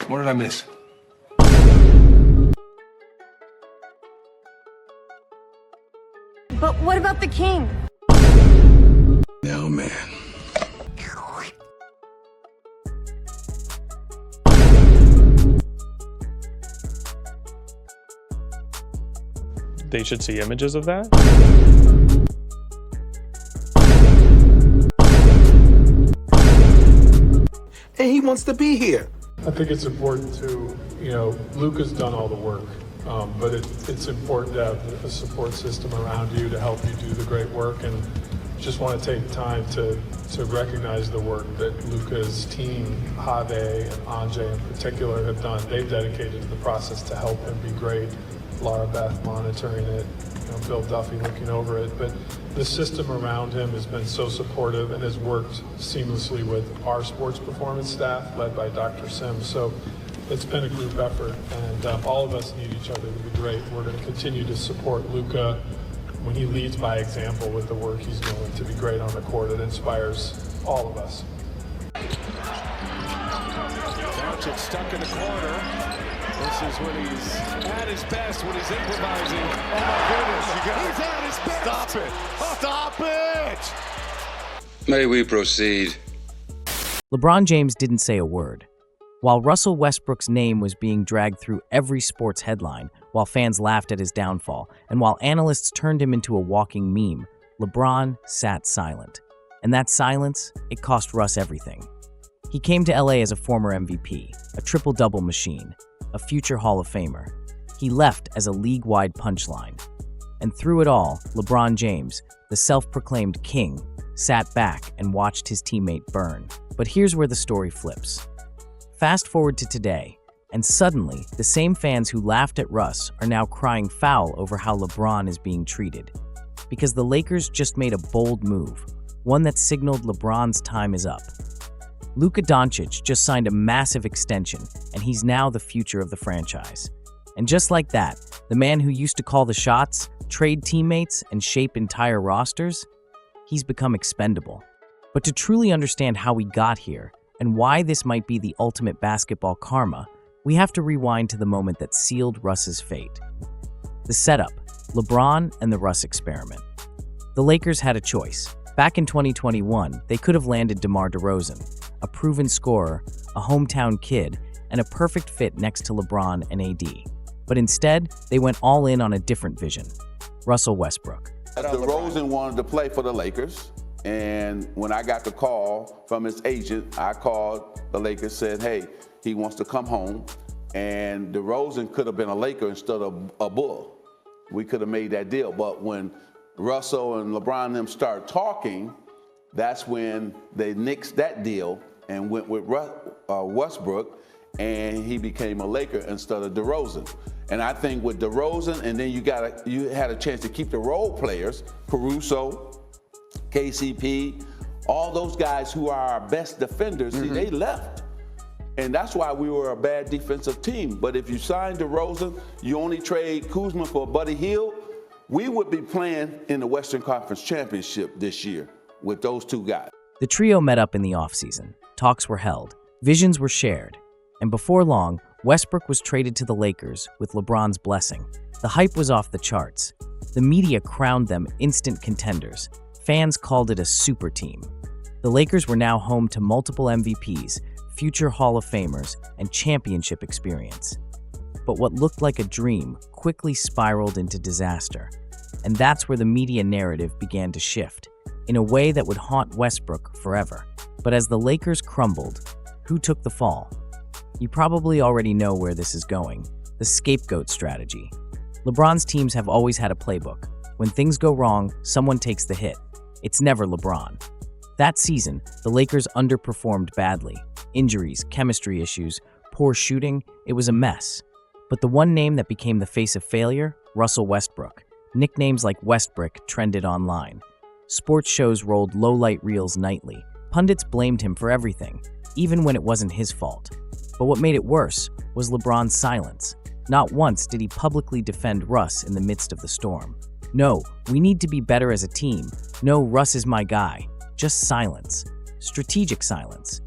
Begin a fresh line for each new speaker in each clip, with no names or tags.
What did I miss?
But what about the king?
No, man.
They should see images of that?
And he wants to be here.
I think it's important to, Luka's done all the work, but it's important to have a support system around you to help you do the great work, and just want to take time to recognize the work that Luka's team, Have and Anjay in particular, have done. They've dedicated to the process to help him be great. Laura Beth monitoring it, Bill Duffy looking over it, but the system around him has been so supportive and has worked seamlessly with our sports performance staff led by Dr. Sims. So it's been a group effort, and all of us need each other to be great. We're going to continue to support Luka when he leads by example with the work he's doing to be great on the court. It inspires all of us.
Doncic stuck in the corner. This is when he's at his best, when he's improvising. Oh my goodness, he's at his best. Stop it! Stop it!
May we proceed?
LeBron James didn't say a word. While Russell Westbrook's name was being dragged through every sports headline, while fans laughed at his downfall, and while analysts turned him into a walking meme, LeBron sat silent. And that silence, it cost Russ everything. He came to LA as a former MVP, a triple-double machine, a future Hall of Famer. He left as a league-wide punchline. And through it all, LeBron James, the self-proclaimed king, sat back and watched his teammate burn. But here's where the story flips. Fast forward to today, and suddenly, the same fans who laughed at Russ are now crying foul over how LeBron is being treated. Because the Lakers just made a bold move, one that signaled LeBron's time is up. Luka Doncic just signed a massive extension, and he's now the future of the franchise. And just like that, the man who used to call the shots, trade teammates, and shape entire rosters, he's become expendable. But to truly understand how we got here, and why this might be the ultimate basketball karma, we have to rewind to the moment that sealed Russ's fate. The setup, LeBron and the Russ experiment. The Lakers had a choice. Back in 2021, they could have landed DeMar DeRozan, a proven scorer, a hometown kid, and a perfect fit next to LeBron and AD. But instead, they went all in on a different vision. Russell Westbrook.
DeRozan wanted to play for the Lakers, and when I got the call from his agent, I called the Lakers, said, hey, he wants to come home, and DeRozan could have been a Laker instead of a Bull. We could have made that deal, but when Russell and LeBron and them started talking, that's when they nixed that deal and went with Westbrook, and he became a Laker instead of DeRozan. And I think with DeRozan, and then you had a chance to keep the role players, Caruso, KCP, all those guys who are our best defenders, see, they left. And that's why we were a bad defensive team. But if you signed DeRozan, you only trade Kuzma for Buddy Hield, we would be playing in the Western Conference Championship this year with those two guys.
The trio met up in the offseason. Talks were held. Visions were shared. And before long, Westbrook was traded to the Lakers with LeBron's blessing. The hype was off the charts. The media crowned them instant contenders. Fans called it a super team. The Lakers were now home to multiple MVPs, future Hall of Famers, and championship experience. But what looked like a dream quickly spiraled into disaster. And that's where the media narrative began to shift, in a way that would haunt Westbrook forever. But as the Lakers crumbled, who took the fall? You probably already know where this is going. The scapegoat strategy. LeBron's teams have always had a playbook. When things go wrong, someone takes the hit. It's never LeBron. That season, the Lakers underperformed badly. Injuries, chemistry issues, poor shooting, it was a mess. But the one name that became the face of failure? Russell Westbrook. Nicknames like Westbrick trended online. Sports shows rolled low-light reels nightly. Pundits blamed him for everything, even when it wasn't his fault. But what made it worse was LeBron's silence. Not once did he publicly defend Russ in the midst of the storm. No, we need to be better as a team. No, Russ is my guy. Just silence. Strategic silence.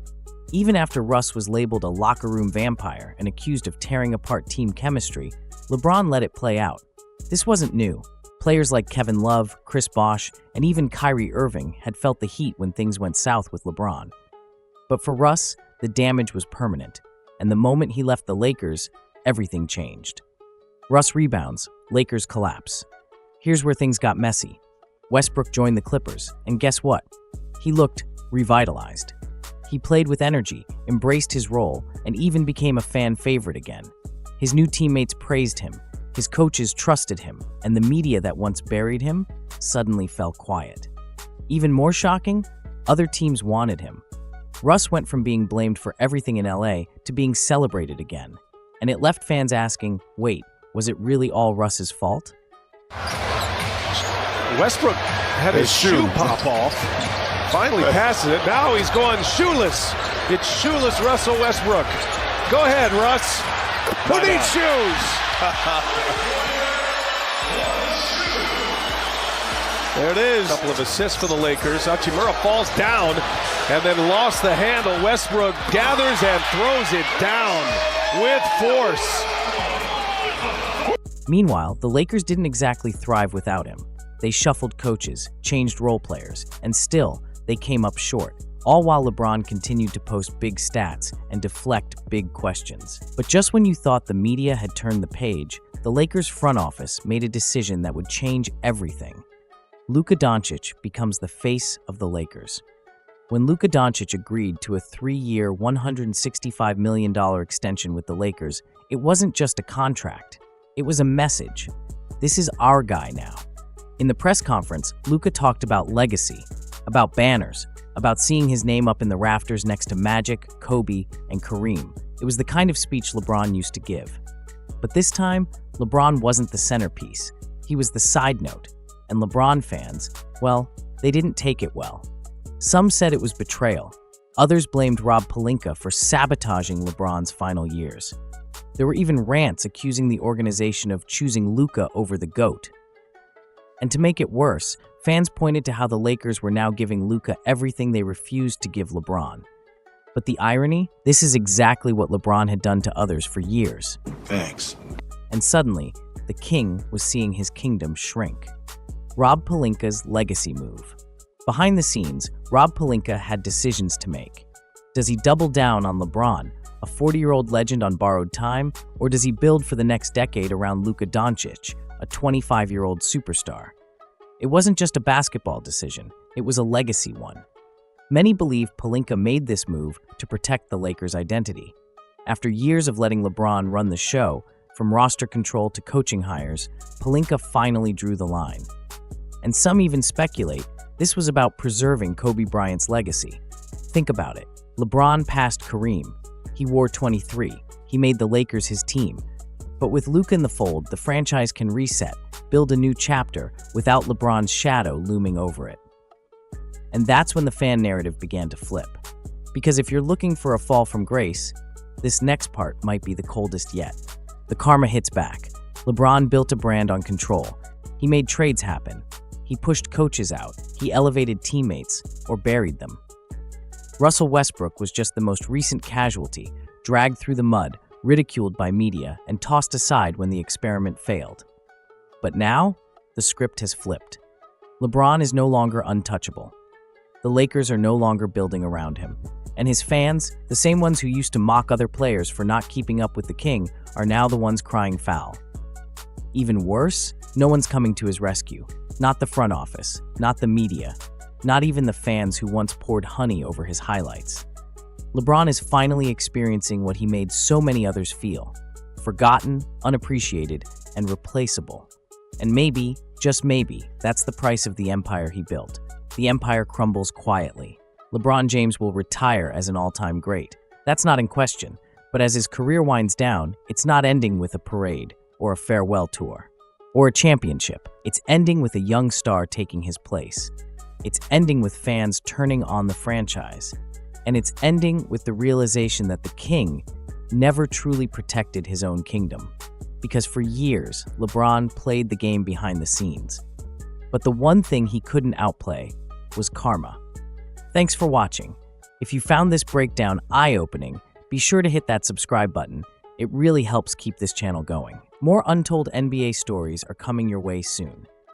Even after Russ was labeled a locker room vampire and accused of tearing apart team chemistry, LeBron let it play out. This wasn't new. Players like Kevin Love, Chris Bosh, and even Kyrie Irving had felt the heat when things went south with LeBron. But for Russ, the damage was permanent, and the moment he left the Lakers, everything changed. Russ rebounds, Lakers collapse. Here's where things got messy. Westbrook joined the Clippers, and guess what? He looked revitalized. He played with energy, embraced his role, and even became a fan favorite again. His new teammates praised him, his coaches trusted him, and the media that once buried him suddenly fell quiet. Even more shocking, other teams wanted him. Russ went from being blamed for everything in LA to being celebrated again, and it left fans asking, wait, was it really all Russ's fault?
Westbrook had his shoe pop off. Finally passes it. Now he's going shoeless. It's shoeless Russell Westbrook. Go ahead, Russ. Who needs shoes? There it is. A couple of assists for the Lakers. Hachimura falls down and then lost the handle. Westbrook gathers and throws it down with force.
Meanwhile, the Lakers didn't exactly thrive without him. They shuffled coaches, changed role players, and still, they came up short, all while LeBron continued to post big stats and deflect big questions. But just when you thought the media had turned the page, the Lakers' front office made a decision that would change everything. Luka Doncic becomes the face of the Lakers. When Luka Doncic agreed to a 3-year, $165 million extension with the Lakers, it wasn't just a contract. It was a message. This is our guy now. In the press conference, Luka talked about legacy, about banners, about seeing his name up in the rafters next to Magic, Kobe, and Kareem. It was the kind of speech LeBron used to give. But this time, LeBron wasn't the centerpiece. He was the side note. And LeBron fans, well, they didn't take it well. Some said it was betrayal. Others blamed Rob Pelinka for sabotaging LeBron's final years. There were even rants accusing the organization of choosing Luka over the GOAT. And to make it worse, fans pointed to how the Lakers were now giving Luka everything they refused to give LeBron. But the irony? This is exactly what LeBron had done to others for years.
Thanks.
And suddenly, the king was seeing his kingdom shrink. Rob Pelinka's legacy move. Behind the scenes, Rob Pelinka had decisions to make. Does he double down on LeBron, a 40-year-old legend on borrowed time, or does he build for the next decade around Luka Doncic, a 25-year-old superstar? It wasn't just a basketball decision, it was a legacy one. Many believe Pelinka made this move to protect the Lakers' identity. After years of letting LeBron run the show, from roster control to coaching hires, Pelinka finally drew the line. And some even speculate this was about preserving Kobe Bryant's legacy. Think about it. LeBron passed Kareem. He wore 23. He made the Lakers his team. But with Luka in the fold, the franchise can reset, build a new chapter without LeBron's shadow looming over it. And that's when the fan narrative began to flip. Because if you're looking for a fall from grace, this next part might be the coldest yet. The karma hits back. LeBron built a brand on control. He made trades happen. He pushed coaches out. He elevated teammates, or buried them. Russell Westbrook was just the most recent casualty, dragged through the mud, ridiculed by media, and tossed aside when the experiment failed. But now, the script has flipped. LeBron is no longer untouchable. The Lakers are no longer building around him. And his fans, the same ones who used to mock other players for not keeping up with the king, are now the ones crying foul. Even worse, no one's coming to his rescue. Not the front office, not the media, not even the fans who once poured honey over his highlights. LeBron is finally experiencing what he made so many others feel: forgotten, unappreciated, and replaceable. And maybe, just maybe, that's the price of the empire he built. The empire crumbles quietly. LeBron James will retire as an all-time great. That's not in question, but as his career winds down, it's not ending with a parade or a farewell tour or a championship. It's ending with a young star taking his place. It's ending with fans turning on the franchise. And it's ending with the realization that the king never truly protected his own kingdom. Because for years, LeBron played the game behind the scenes. But the one thing he couldn't outplay was karma. Thanks for watching. If you found this breakdown eye-opening, be sure to hit that subscribe button. It really helps keep this channel going. More untold NBA stories are coming your way soon.